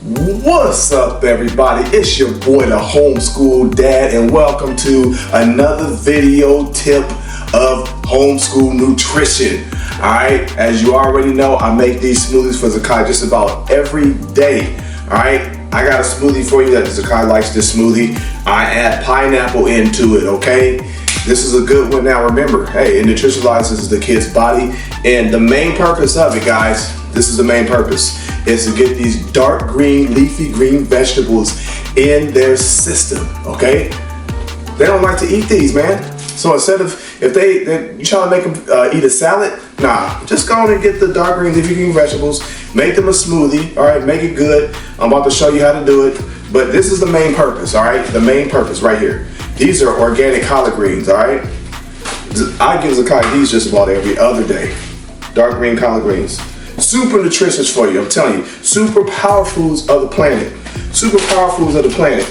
What's up, everybody? It's your boy, the Homeschool Dad, and welcome to another video tip of homeschool nutrition. Alright, as you already know, I make these smoothies for Zakai just about every day. Alright, I got a smoothie for you that Zakai likes this smoothie. I add pineapple into it, okay? This is a good one. Now remember, hey, it nutritionalizes the kid's body, and the main purpose of it, guys, this is the main purpose, is to get these dark green, leafy green vegetables in their system, okay? They don't like to eat these, man. So instead of, if you trying to make them eat a salad, nah, just go on and get the dark green, leafy green vegetables, make them a smoothie, all right, make it good. I'm about to show you how to do it, but this is the main purpose, all right? The main purpose right here. These are organic collard greens, all right? I give Zakai these just about every other day. Dark green collard greens. Super nutritious for you, I'm telling you. Super power foods of the planet. Super power foods of the planet,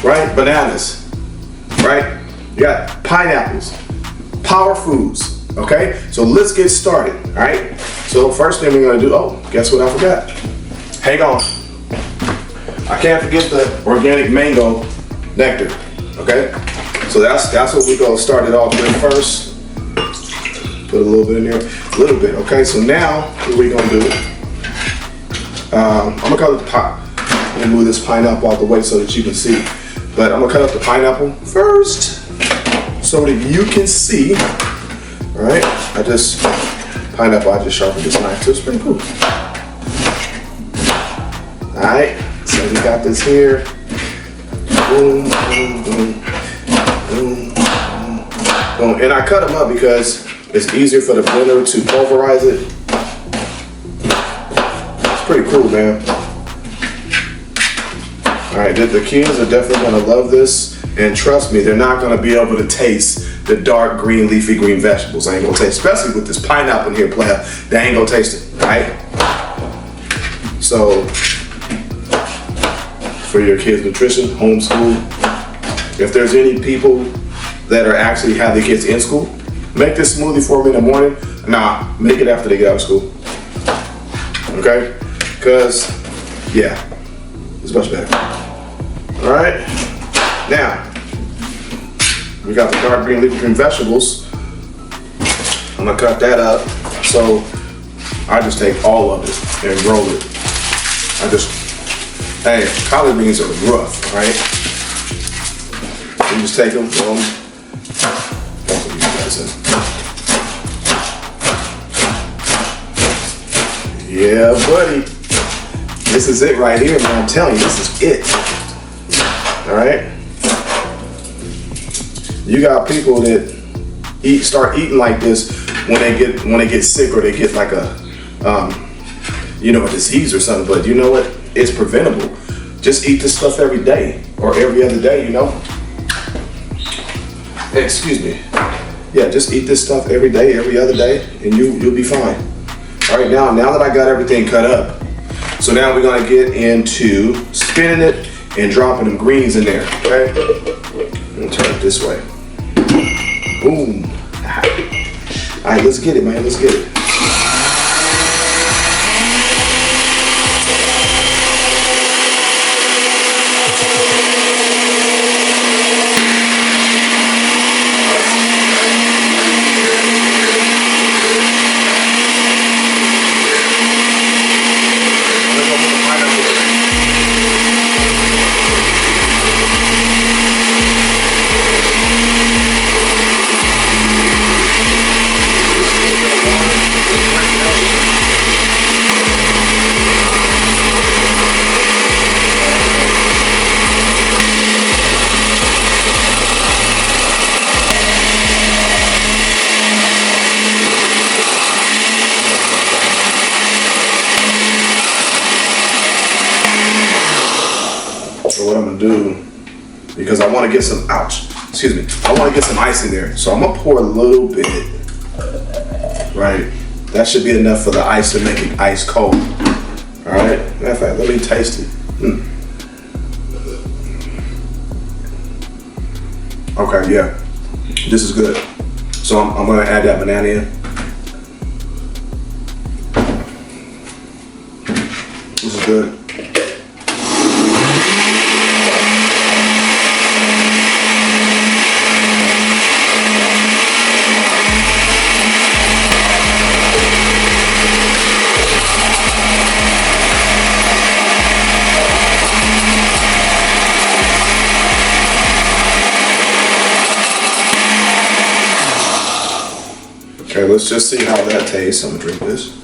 right? Bananas, right? You got pineapples, power foods, okay? So let's get started, all right? So first thing we're gonna do, oh, guess what I forgot? Hang on. I can't forget the organic mango nectar, okay? So that's what we're gonna start it off with first. Put a little bit in there, a little bit, okay? So now, what we're gonna do, I'm gonna cut up the I'm gonna move this pineapple out the way so that you can see. But I'm gonna cut up the pineapple first so that you can see, all right? I just sharpened this knife, so it's pretty cool. All right, so we got this here. Boom, boom, boom, boom, boom, boom. And I cut them up because it's easier for the blender to pulverize it. It's pretty cool, man. All right, the kids are definitely gonna love this. And trust me, they're not gonna be able to taste the dark green, leafy green vegetables. I ain't gonna taste, especially with this pineapple in here, player. They ain't gonna taste it, right? So, for your kids' nutrition, homeschool, if there's any people that are actually have their kids in school, make this smoothie for them in the morning. Nah, make it after they get out of school. Okay? Because, yeah, it's much better. All right? Now, we got the dark green, leafy green vegetables. I'm gonna cut that up. So, I just take all of it and roll it. Hey, collard greens are rough, right? You just take them, roll them. Yeah, buddy. This is it right here, man. I'm telling you, this is it. All right. You got people that start eating like this when they get sick or they get like a a disease or something. But you know what? It's preventable. Just eat this stuff every day or every other day. You know. Excuse me. Yeah, just eat this stuff every day, every other day, and you'll be fine. All right, now that I got everything cut up, so now we're gonna get into spinning it and dropping them greens in there, okay? I'm gonna turn it this way. Boom. All right, let's get it, man, let's get it. So what I'm gonna do, because I want to get some, I want to get some ice in there. So I'm gonna pour a little bit, right? That should be enough for the ice to make it ice cold. All right, matter of fact, let me taste it. Okay, yeah, this is good. So I'm gonna add that banana in. This is good. Okay, let's just see how that tastes. I'm gonna drink this.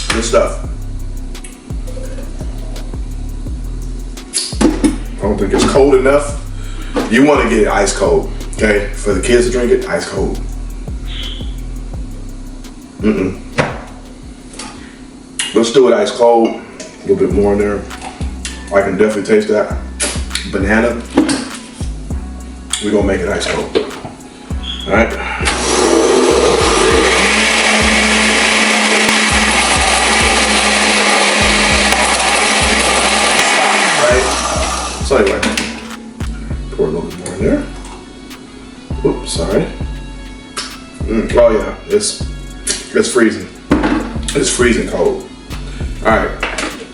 Good stuff. I don't think it's cold enough. You want to get it ice cold, okay? For the kids to drink it, ice cold. Let's do it ice cold. A little bit more in there. I can definitely taste that banana. We're gonna make it ice cold. All right. So anyway, pour a little bit more in there. Oops, sorry. Oh yeah, it's freezing. It's freezing cold. All right,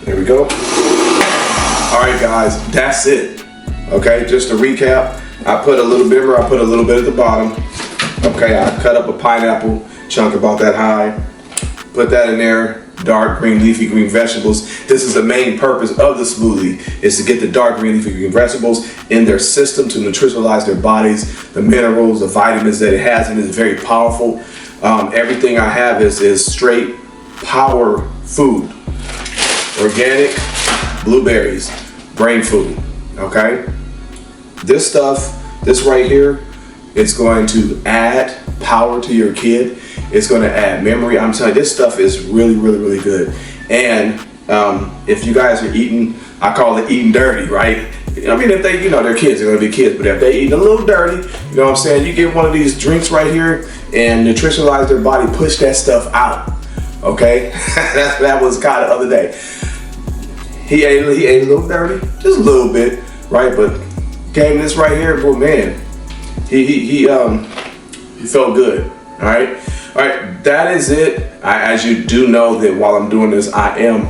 there we go. All right, guys, that's it. Okay, just to recap, I put a little bit more. I put a little bit at the bottom. Okay, I cut up a pineapple chunk about that high. Put that in there. Dark green, leafy green vegetables. This is the main purpose of the smoothie, is to get the dark green, leafy green vegetables in their system to nutritionize their bodies. The minerals, the vitamins that it has in it is very powerful. Everything I have is straight power food. Organic blueberries, brain food, okay? This stuff, this right here, it's going to add power to your kid. It's going to add memory. I'm telling you, this stuff is really, really, really good. And if you guys are eating, I call it eating dirty, right? I mean, if they, they're kids, they're going to be kids, but if they eat a little dirty, you know what I'm saying? You get one of these drinks right here and nutritionize their body, push that stuff out, okay? that was kind of the other day. He ate a little dirty, just a little bit, right? But came this right here, boy, man, he felt good, all right? All right, that is it. As you do know that while I'm doing this, I am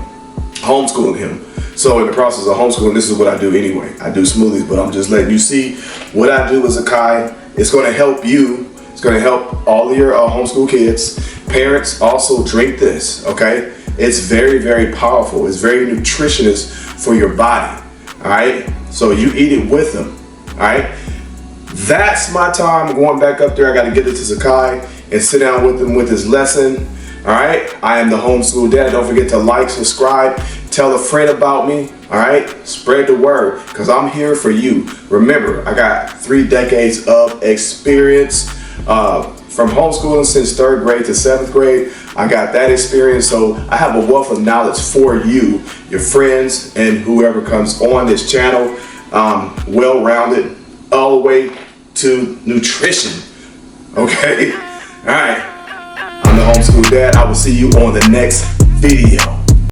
homeschooling him. So in the process of homeschooling, this is what I do anyway. I do smoothies, but I'm just letting you see what I do as a Kai. It's going to help you. It's going to help all of your homeschool kids. Parents, also drink this, okay? It's very, very powerful. It's very nutritious for your body, all right? So you eat it with them, all right? That's my time going back up there. I got to get it to Zakai and sit down with him with his lesson. All right, I am the homeschool dad. Don't forget to like, subscribe, tell a friend about me. All right, spread the word, because I'm here for you. Remember, I got 3 decades of experience from homeschooling since 3rd grade to 7th grade. I got that experience, so I have a wealth of knowledge for you, your friends, and whoever comes on this channel. Well-rounded, all the way to nutrition. Okay. All right, I'm the homeschool dad. I will see you on the next video.